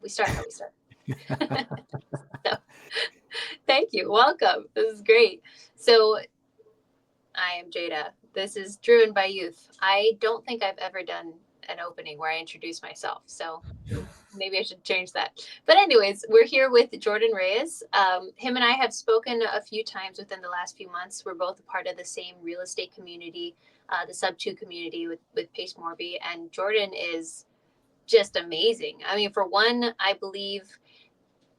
we start how we start. So, thank you. Welcome. This is great. So I am Jada. This is Driven by Youth. I don't think I've ever done an opening where I introduce myself. So maybe I should change that. But anyways, we're here with Jordan Reyes. Him and I have spoken a few times within the last few months. We're both a part of the same real estate community, the Sub 2 community with Pace Morby. And Jordan is just amazing. I mean, for one, I believe,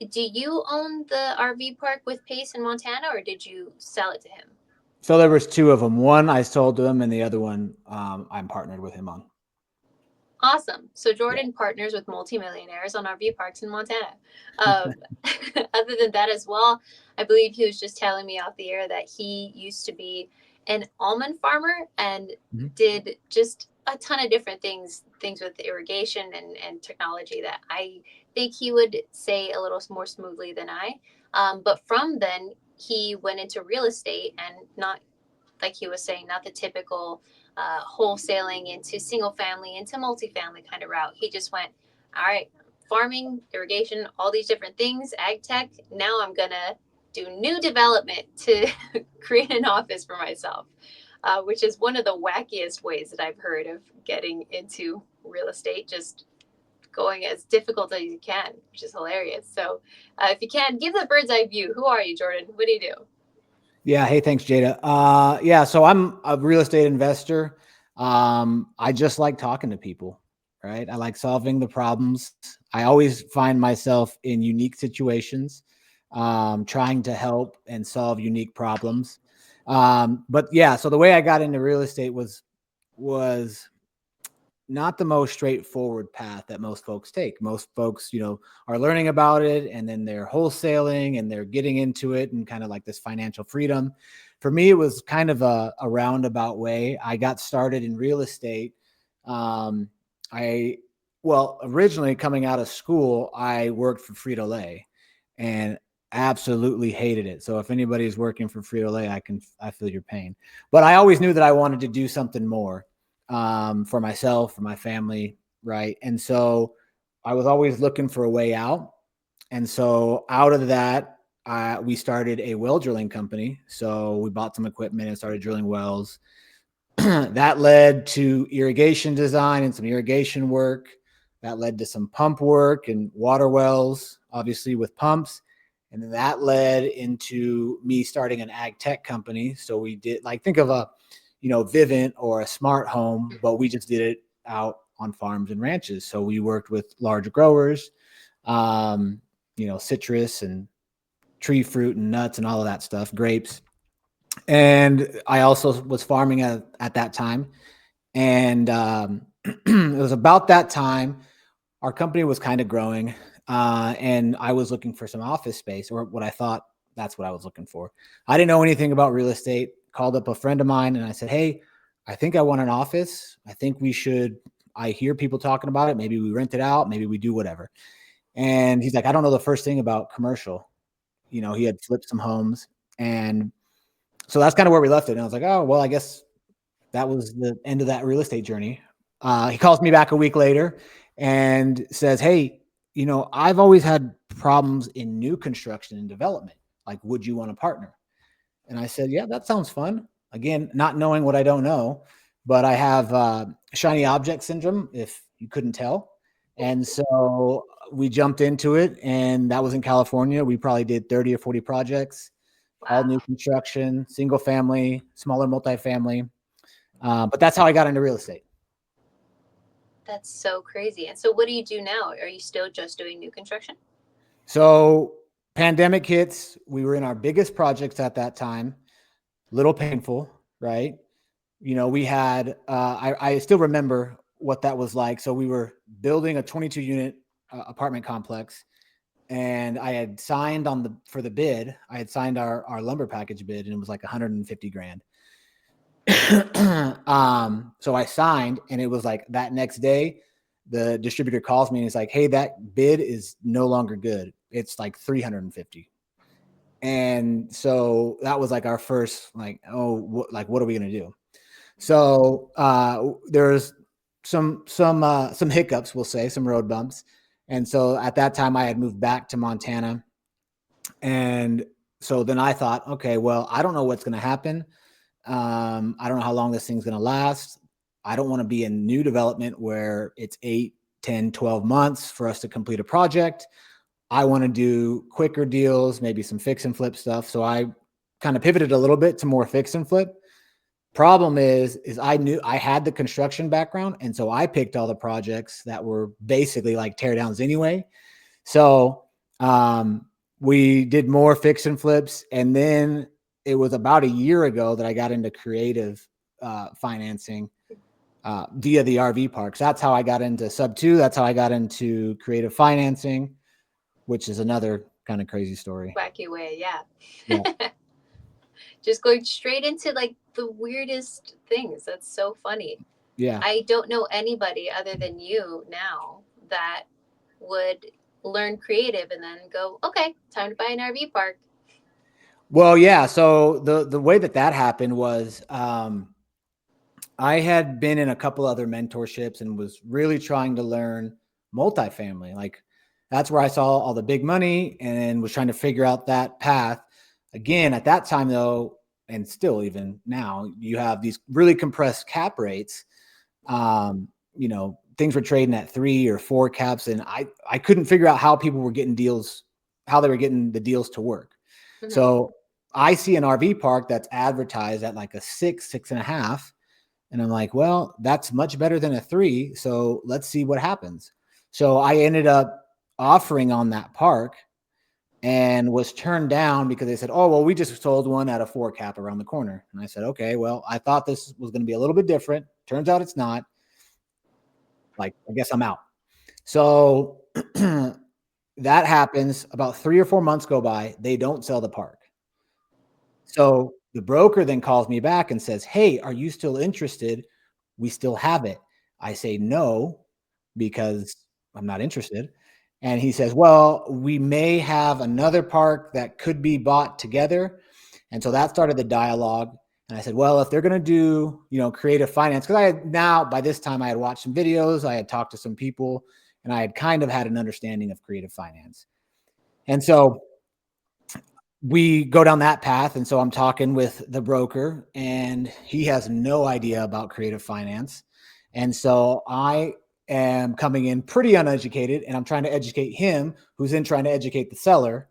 do you own the RV park with Pace in Montana, or did you sell it to him? So there was two of them. One I sold to him, and the other one I'm partnered with him on. Awesome. So Yeah. Jordan partners with multimillionaires on RV parks in Montana. Um, other than that, as well, I believe he was just telling me off the air that he used to be an almond farmer and Mhm. did just a ton of different things with irrigation and technology that I think he would say a little more smoothly than I. But from then, he went into real estate and not, like he was saying, not the typical wholesaling into single family, into multifamily kind of route. He just went, all right, farming, irrigation, all these different things, ag tech. Now I'm going to do new development to create an office for myself, which is one of the wackiest ways that I've heard of getting into real estate. Just going as difficult as you can, which is hilarious. So, if you can, give the bird's eye view. Who are you, Jordan? What do you do? Yeah. Hey, thanks, Jada. Yeah. So I'm a real estate investor. I just like talking to people, right? I like solving the problems. I always find myself in unique situations, trying to help and solve unique problems. But yeah, so the way I got into real estate was not the most straightforward path that most folks take. Most folks, are learning about it and then they're wholesaling and they're getting into it and kind of like this financial freedom. For me, it was kind of a roundabout way. I got started in real estate. Um, originally coming out of school, I worked for Frito-Lay and absolutely hated it. So if anybody's working for Frito-Lay, I feel your pain. But I always knew that I wanted to do something more for myself, for my family, right? And so I was always looking for a way out. And so out of that, we started a well drilling company. So we bought some equipment and started drilling wells. That led to irrigation design and some irrigation work. That led to some pump work and water wells, obviously with pumps. And then that led into me starting an ag tech company. So we did, like, think of a, Vivint or a smart home, but we just did it out on farms and ranches. So we worked with large growers, citrus and tree fruit and nuts and all of that stuff, grapes. And I also was farming at that time. And it was about that time our company was kind of growing, and I was looking for some office space, or what I thought that's what I was looking for. I didn't know anything about real estate. Called up a friend of mine and I said, hey, I think I want an office. I think we should. I hear people talking about it. Maybe we rent it out. Maybe we do whatever. And he's like, I don't know the first thing about commercial. He had flipped some homes. And so that's kind of where we left it. And I was like, oh, well, I guess that was the end of that real estate journey. He calls me back a week later and says, hey, I've always had problems in new construction and development. Like, would you want to partner? And I said, yeah, that sounds fun. Again, not knowing what I don't know, but I have shiny object syndrome, if you couldn't tell. And so we jumped into it, and that was in California. We probably did 30 or 40 projects, all new Wow, construction, single family, smaller multifamily. But that's how I got into real estate. that's so crazy. And so, what do you do now? Are you still just doing new construction? So pandemic hits. We were in our biggest projects at that time. Little painful, right? We had. I still remember what that was like. So we were building a 22 unit apartment complex, and I had signed for the bid. I had signed our lumber package bid, and it was like 150 grand. So I signed, and it was like that next day, the distributor calls me and he's like, hey, that bid is no longer good. It's like 350. And so that was like our first, like, oh, what are we going to do? So there's some hiccups, we'll say, some road bumps. And so at that time, I had moved back to Montana. And so then I thought, okay, well, I don't know what's going to happen. I don't know how long this thing's going to last. I don't want to be in new development where it's 8, 10, 12 months for us to complete a project. I want to do quicker deals, maybe some fix and flip stuff. So I kind of pivoted a little bit to more fix and flip. Problem is I knew I had the construction background, and so I picked all the projects that were basically like teardowns anyway. So we did more fix and flips, and then it was about a year ago that I got into creative financing via the RV parks. That's how I got into sub two. That's how I got into creative financing, which is another kind of crazy story. Wacky way, yeah. Yeah. Just going straight into like the weirdest things. That's so funny. Yeah. I don't know anybody other than you now that would learn creative and then go, okay, time to buy an RV park. Well, yeah. So the way that happened was I had been in a couple other mentorships and was really trying to learn multifamily. Like that's where I saw all the big money and was trying to figure out that path. Again, at that time though, and still even now, you have these really compressed cap rates. Things were trading at 3 or 4 caps, and I couldn't figure out how people were getting deals, how they were getting the deals to work. Mm-hmm. So I see an RV park that's advertised at like a 6, 6.5. And I'm like, well, that's much better than a 3. So let's see what happens. So I ended up offering on that park and was turned down because they said, oh, well, we just sold one at a 4 cap around the corner. And I said, okay, well, I thought this was going to be a little bit different. Turns out it's not. Like, I guess I'm out. So that happens. About 3 or 4 months go by. They don't sell the park. So the broker then calls me back and says, hey, are you still interested? We still have it. I say no, because I'm not interested. And he says, well, we may have another park that could be bought together. And so that started the dialogue. And I said, well, if they're going to do, creative finance, because I had now, by this time, I had watched some videos, I had talked to some people, and I had kind of had an understanding of creative finance. And so we go down that path. And so I'm talking with the broker, and he has no idea about creative finance. And so I am coming in pretty uneducated, and I'm trying to educate him, who's then trying to educate the seller.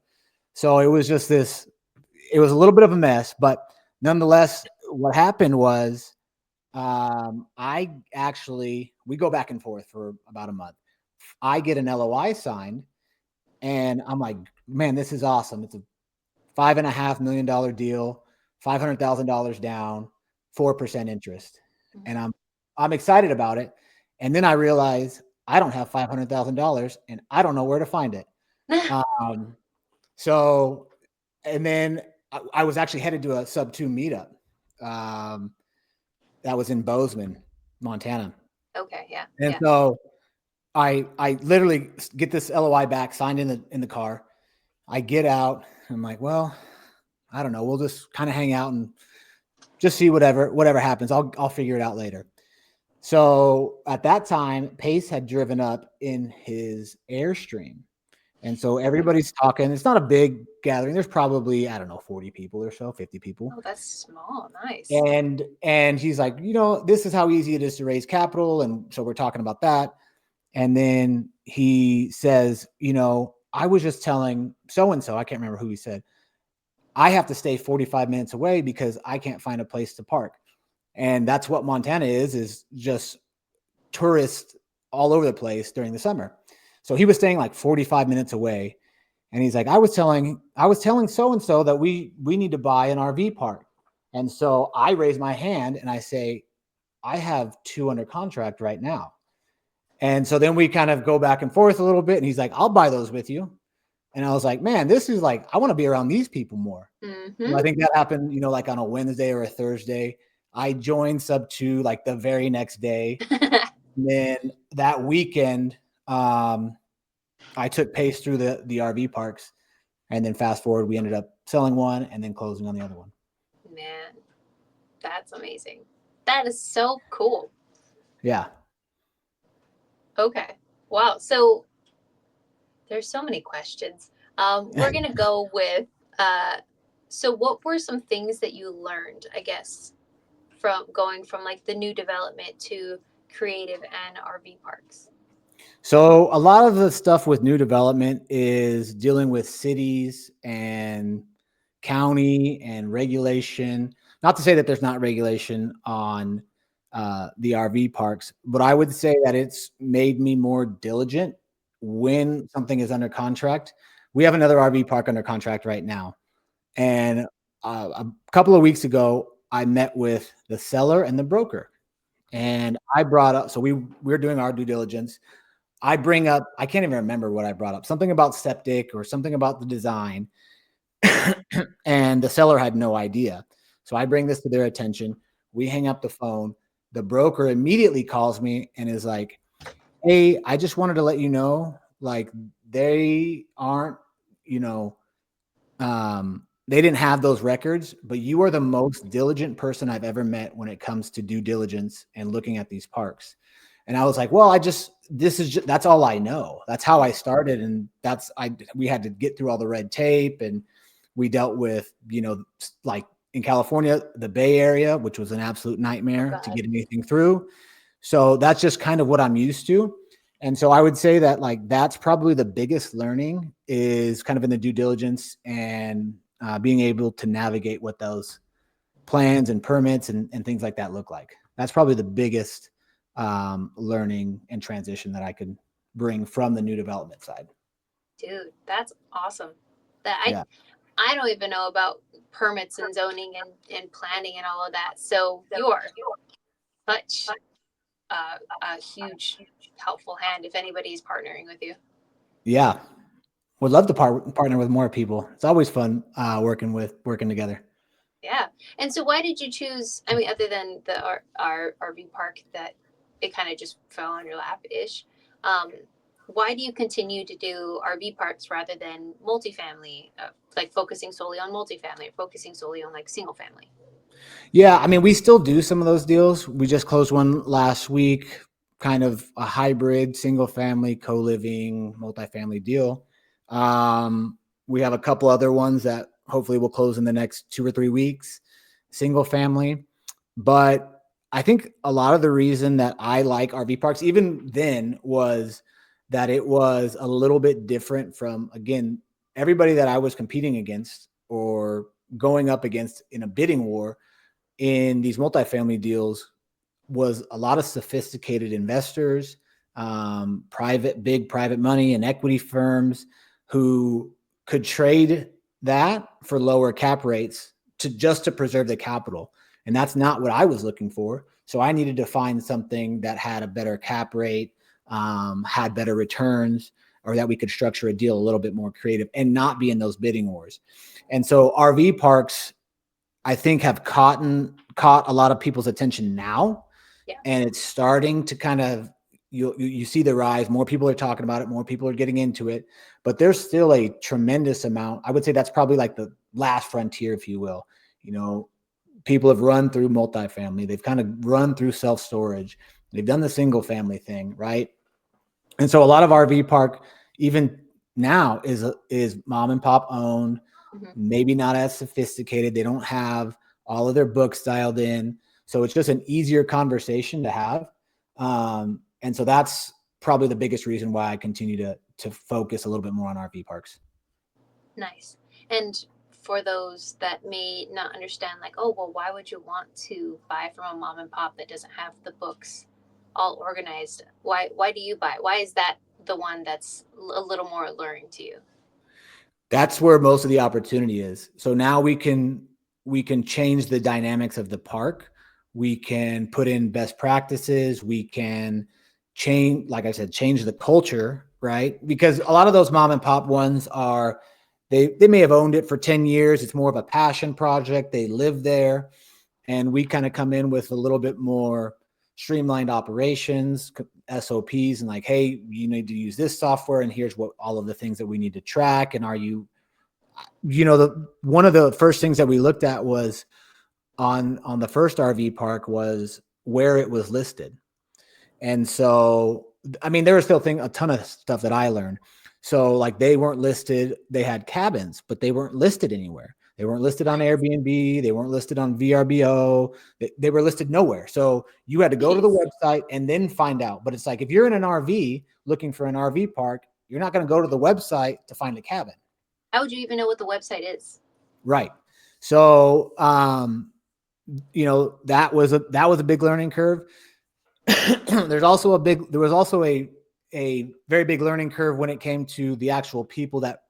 So it was just it was a little bit of a mess, but nonetheless, what happened was we go back and forth for about a month. I get an LOI signed, and I'm like, man, this is awesome. It's a $5.5 million deal, $500,000 down, 4% interest. And I'm excited about it. And then I realize I don't have $500,000 and I don't know where to find it. Um, so, and then I was actually headed to a sub 2 meetup. That was in Bozeman, Montana. Okay, yeah, And yeah. so I literally get this LOI back signed in the car. I get out. I'm like, well, I don't know. We'll just kind of hang out and just see whatever happens. I'll figure it out later. So at that time, Pace had driven up in his Airstream. And so everybody's talking. It's not a big gathering. There's probably, I don't know, 40 people or so, 50 people. Oh, that's small. Nice. And he's like, this is how easy it is to raise capital. And so we're talking about that. And then he says, I was just telling so-and-so, I can't remember who he said, I have to stay 45 minutes away because I can't find a place to park. And that's what Montana is just tourists all over the place during the summer. So he was staying like 45 minutes away. And he's like, I was telling so-and-so that we need to buy an RV park. And so I raise my hand and I say, I have 2 under contract right now. And so then we kind of go back and forth a little bit. And he's like, I'll buy those with you. And I was like, man, this is like, I want to be around these people more. Mm-hmm. I think that happened, like on a Wednesday or a Thursday. I joined sub 2 like the very next day. And then that weekend, I took Pace through the RV parks. And then fast forward, we ended up selling one and then closing on the other one. Man, that's amazing. That is so cool. Yeah. Okay. Wow. So There's so many questions. We're gonna go with. So, what were some things that you learned? I guess from going from like the new development to creative and RV parks. So a lot of the stuff with new development is dealing with cities and county and regulation. Not to say that there's not regulation on the RV parks, but I would say that it's made me more diligent when something is under contract. We have another RV park under contract right now, and a couple of weeks ago, I met with the seller and the broker, and I brought up. So we're doing our due diligence. I bring up, I can't even remember what I brought up, something about septic or something about the design. And the seller had no idea. So I bring this to their attention. We hang up the phone. The broker immediately calls me and is like, hey, I just wanted to let you know, like, they aren't, you know, they didn't have those records, but you are the most diligent person I've ever met when it comes to due diligence and looking at these parks. And I was like, well, that's all I know. That's how I started. And we had to get through all the red tape, and we dealt with, like in California, the Bay Area, which was an absolute Oh nightmare to God. get anything through. So that's just kind of what I'm used to. And so I would say that, like, that's probably the biggest learning is kind of in the due diligence and being able to navigate what those plans and permits and things like that look like. That's probably the biggest learning and transition that I could bring from the new development side. Dude, that's awesome. That Yeah. I don't even know about permits and zoning and planning and all of that. So you are such a huge helpful hand if anybody's partnering with you. Yeah. Would love to partner with more people. It's always fun working together. Yeah. And so why did you choose, I mean, other than the our RV park that it kind of just fell on your lap ish, um, why do you continue to do RV parks rather than multifamily, like focusing solely on multifamily or focusing solely on like single family? Yeah, I mean, we still do some of those deals. We just closed one last week, kind of a hybrid single family, co-living, multifamily deal. We have a couple other ones that hopefully will close in the next 2 or 3 weeks, single family. But I think a lot of the reason that I like RV parks, even then, was that it was a little bit different from, again, everybody that I was competing against or going up against in a bidding war in these multifamily deals was a lot of sophisticated investors, big private money and equity firms who could trade that for lower cap rates to preserve the capital. And that's not what I was looking for. So I needed to find something that had a better cap rate, had better returns, or that we could structure a deal a little bit more creative and not be in those bidding wars. And so RV parks, I think, have caught a lot of people's attention now, Yeah. and it's starting to kind of you see the rise. More people are talking about it. More people are getting into it, but there's still a tremendous amount. I would say that's probably like the last frontier, if you will. You know, people have run through multifamily. They've kind of run through self storage. They've done the single family thing, right? And so a lot of RV park, even now, is mom and pop owned, Hmm. maybe not as sophisticated. They don't have all of their books dialed in. So it's just an easier conversation to have. And so that's probably the biggest reason why I continue to focus a little bit more on RV parks. Nice. And for those that may not understand, like, oh, well, why would you want to buy from a mom and pop that doesn't have the books all organized? Why do you buy? Why is that the one that's a little more alluring to you? That's where most of the opportunity is. So now we can change the dynamics of the park. We can put in best practices. We can change, like I said, change the culture, right? Because a lot of those mom and pop ones are they may have owned it for 10 years. It's more of a passion project. They live there, and we kind of come in with a little bit more streamlined operations, SOPs, and like, hey, you need to use this software, and here's what all of the things that we need to track. And are you, the one of the first things that we looked at was on the first RV park was where it was listed. And so, I mean, there was still a ton of stuff that I learned. So like they weren't listed. They had cabins, but they weren't listed anywhere. They weren't listed on What? Airbnb. They weren't listed on VRBO. They were listed nowhere. So you had to go to the Jeez. website and then find out. But it's like if you're in an RV looking for an RV park, you're not going to go to the website to find a cabin. How would you even know what the website is? Right. So that was a big learning curve. There was also a very big learning curve when it came to the actual people that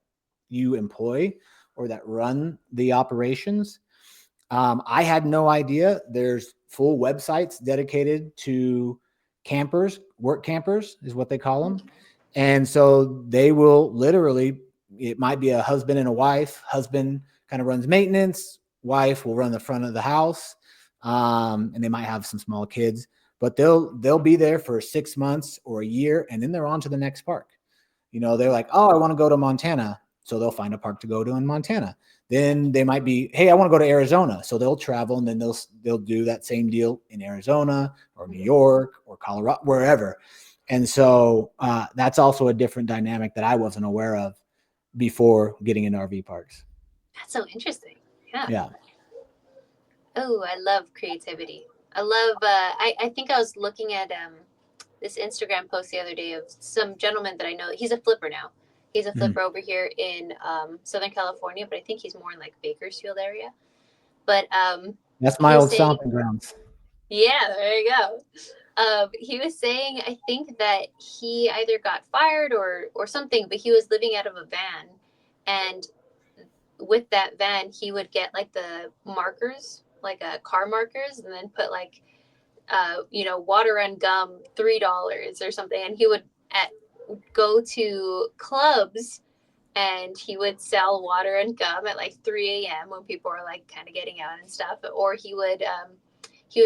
you employ or that run the operations. I had no idea there's full websites dedicated to campers. Work campers is what they call them. And so they will literally, it might be a husband and a wife. Husband kind of runs maintenance, wife will run the front of the house. And they might have some small kids, but they'll be there for 6 months or a year, and then they're on to the next park. They're like, oh, I want to go to Montana. So they'll find a park to go to in Montana. Then they might be, hey, I want to go to Arizona. So they'll travel, and then they'll do that same deal in Arizona or New York or Colorado, wherever. And so that's also a different dynamic that I wasn't aware of before getting into RV parks. That's so interesting. Yeah. Yeah. Oh, I love creativity. I love. I think I was looking at this Instagram post the other day of some gentleman that I know. He's a flipper now. He's a Mhm. flipper over here in Southern California, but I think he's more in like Bakersfield area. But That's he my was old saying, stomping grounds. yeah, there you go. He was saying, I think that he either got fired or something, but he was living out of a van, and with that van, he would get like the markers, like car markers, and then put like water and gum $3 or something, and he would at go to clubs and he would sell water and gum at like 3 a.m. when people were like kind of getting out and stuff, or he would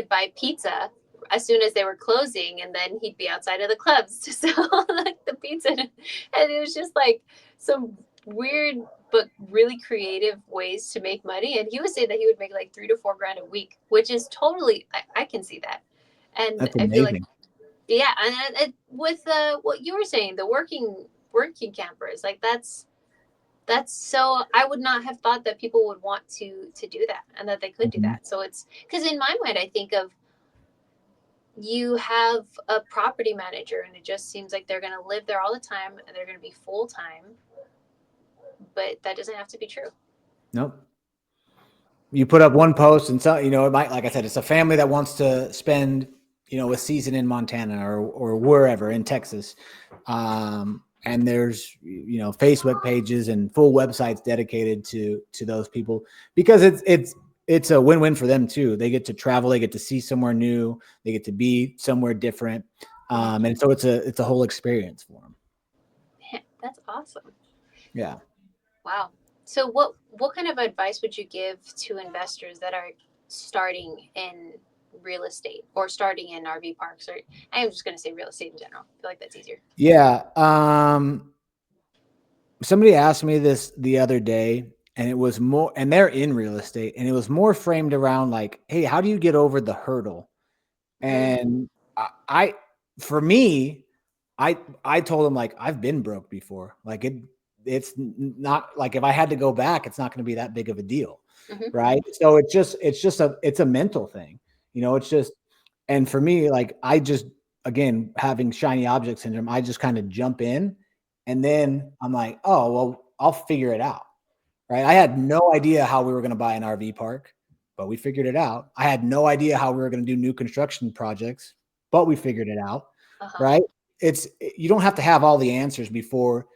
buy pizza as soon as they were closing, and then he'd be outside of the clubs to sell like the pizza, and it was just like some weird but really creative ways to make money. And he would say that he would make like 3 to 4 grand a week, which is totally, I can see that. And That's I feel like, amazing. yeah, and with what you were saying, the working campers, like that's so, I would not have thought that people would want to do that and that they could do Mhm. that. So it's because in my mind I think of, you have a property manager and it just seems like they're going to live there all the time and they're going to be full time, but that doesn't have to be true. Nope. You put up one post and so it might, like I said, it's a family that wants to spend a season in Montana or wherever in Texas, and there's Facebook pages and full websites dedicated to those people, because it's a win-win for them too. They get to travel, they get to see somewhere new, they get to be somewhere different, and so it's a whole experience for them. Man, that's awesome. Yeah. Wow. So what kind of advice would you give to investors that are starting in real estate or starting in RV parks, or I am just going to say real estate in general. I feel like that's easier. Yeah. Somebody asked me this the other day, and it was more, and they're in real estate, and it was more framed around like, hey, how do you get over the hurdle? Mm, And I for me, I told them, like, I've been broke before. Like it's not like, if I had to go back, it's not going to be that big of a deal. mm-hmm, Right. So it's a mental thing. It's just, and for me, like, I just, again, having shiny object syndrome, I just kind of jump in, and then I'm like, oh, well, I'll figure it out. Right. I had no idea how we were going to buy an RV park, but we figured it out. I had no idea how we were going to do new construction projects, but we figured it out. uh-huh, Right. You don't have to have all the answers before,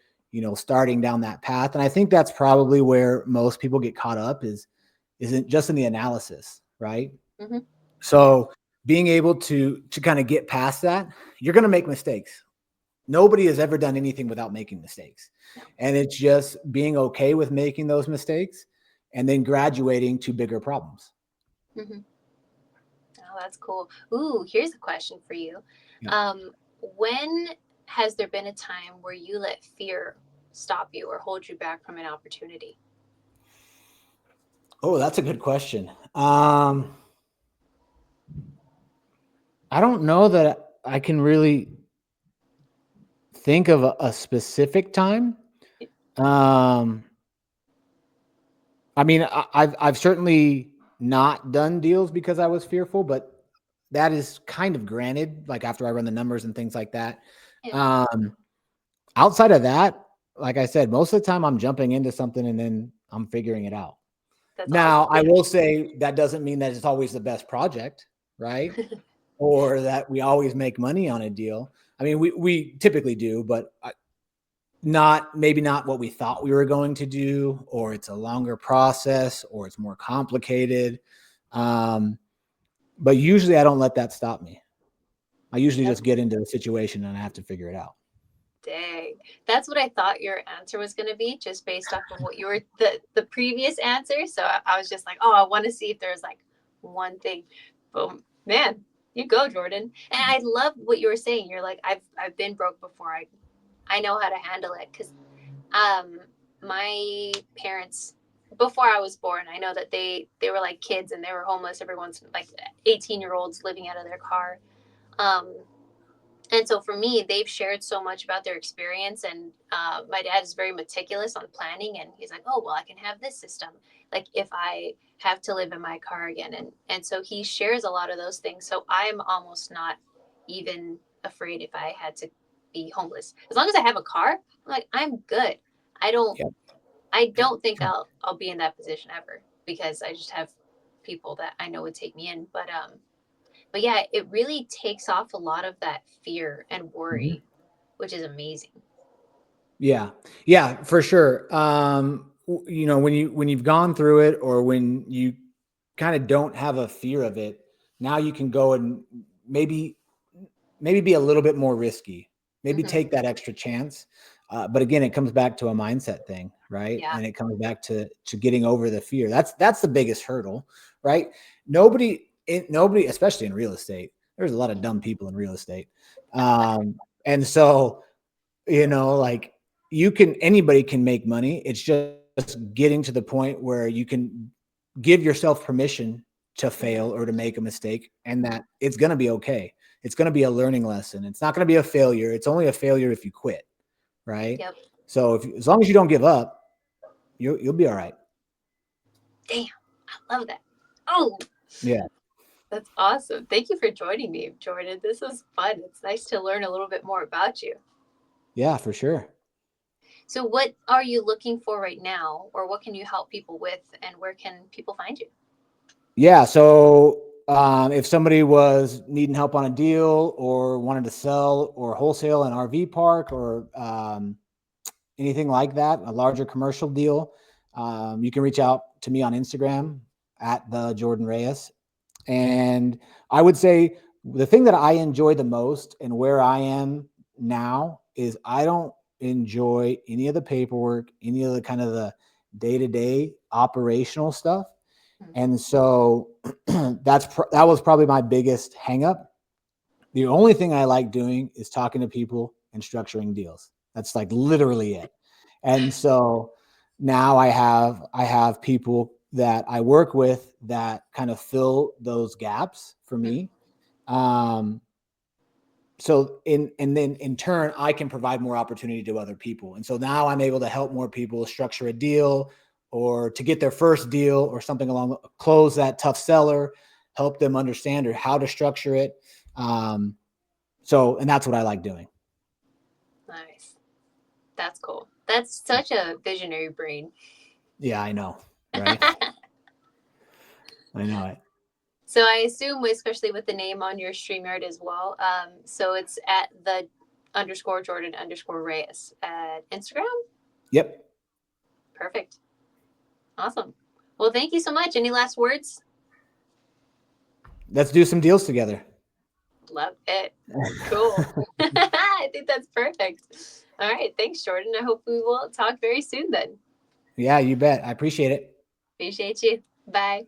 starting down that path. And I think that's probably where most people get caught up isn't just in the analysis. Right. mm-hmm, yeah, So being able to kind of get past that, you're going to make mistakes. Nobody has ever done anything without making mistakes. no, And it's just being okay with making those mistakes and then graduating to bigger problems. mm-hmm. Oh, that's cool. Ooh, here's a question for you. Yeah. When has there been a time where you let fear stop you or hold you back from an opportunity? Oh, that's a good question. I don't know that I can really think of a specific time. Um, I mean, I've certainly not done deals because I was fearful, but that is kind of granted. Like after I run the numbers and things like that. Yeah, Um, Outside of that, like I said, most of the time I'm jumping into something and then I'm figuring it out. that's Now, awesome. I will say that doesn't mean that it's always the best project, right? Or that we always make money on a deal. I mean, we typically do, but not maybe not what we thought we were going to do, or it's a longer process, or it's more complicated. Um, but usually, I don't let that stop me. I usually That's just get into the situation and I have to figure it out. dang. That's what I thought your answer was going to be, just based off of what you were the previous answer. So I was just like, oh, I want to see if there's like one thing. Boom, man, you go, Jordan. And I love what you were saying. You're like, I've been broke before. I know how to handle it because um my parents, before I was born, I know that they were like kids and they were homeless. Everyone's like 18-year-olds living out of their car. Um, and so for me, they've shared so much about their experience. And my dad is very meticulous on planning, and he's like, oh well, I can have this system like if I have to live in my car again. And so he shares a lot of those things, so I'm almost not even afraid if I had to be homeless. As long as I have a car, I'm like, I'm good. i don't Yep. I don't think I'll be in that position ever, because I just have people that I know would take me in. But yeah, it really takes off a lot of that fear and Mhm. worry, which is amazing. Yeah. Yeah, for sure. You know, when you've gone through it or when you kind of don't have a fear of it, now you can go and maybe maybe be a little bit more risky. Maybe Hmm. take that extra chance. But again, it comes back to a mindset thing, right? Yeah. And it comes back to getting over the fear. That's the biggest hurdle, right? Nobody, especially in real estate, there's a lot of dumb people in real estate, and so like anybody can make money. It's just getting to the point where you can give yourself permission to fail Hmm. or to make a mistake and that it's going to be okay. It's going to be a learning lesson. It's not going to be a failure. It's only a failure if you quit, right? Yep. So as long as you don't give up, you'll be all right. Damn. I love that. Oh, Yeah. that's awesome. Thank you for joining me, Jordan. This was fun. It's nice to learn a little bit more about you. Yeah, for sure. So, what are you looking for right now, or what can you help people with, and where can people find you? Yeah. So if somebody was needing help on a deal or wanted to sell or wholesale an RV park or anything like that, a larger commercial deal, you can reach out to me on Instagram at the Jordan Reyes. And I would say the thing that I enjoy the most and where I am now is I don't enjoy any of the paperwork, any of the kind of the day to day operational stuff. Mm. And so that was probably my biggest hangup. The only thing I like doing is talking to people and structuring deals. That's like literally it. And so now I have people that I work with that kind of fill those gaps for Mm. me. Um, so and then in turn I can provide more opportunity to other people. And so now I'm able to help more people structure a deal or to get their first deal or something along close that tough seller, help them understand or how to structure it. And that's what I like doing. Nice. That's cool. That's such a visionary brain. Yeah, I know. Right. I know it. So I assume, especially with the name on your StreamYard as well, so it's at the underscore Jordan underscore Reyes at Instagram. Yep. Perfect. Awesome. Well, thank you so much. Any last words? Let's do some deals together. Love it. Cool. I think that's perfect. All right. Thanks, Jordan. I hope we will talk very soon then. Yeah, you bet. I appreciate it. Appreciate you. Bye.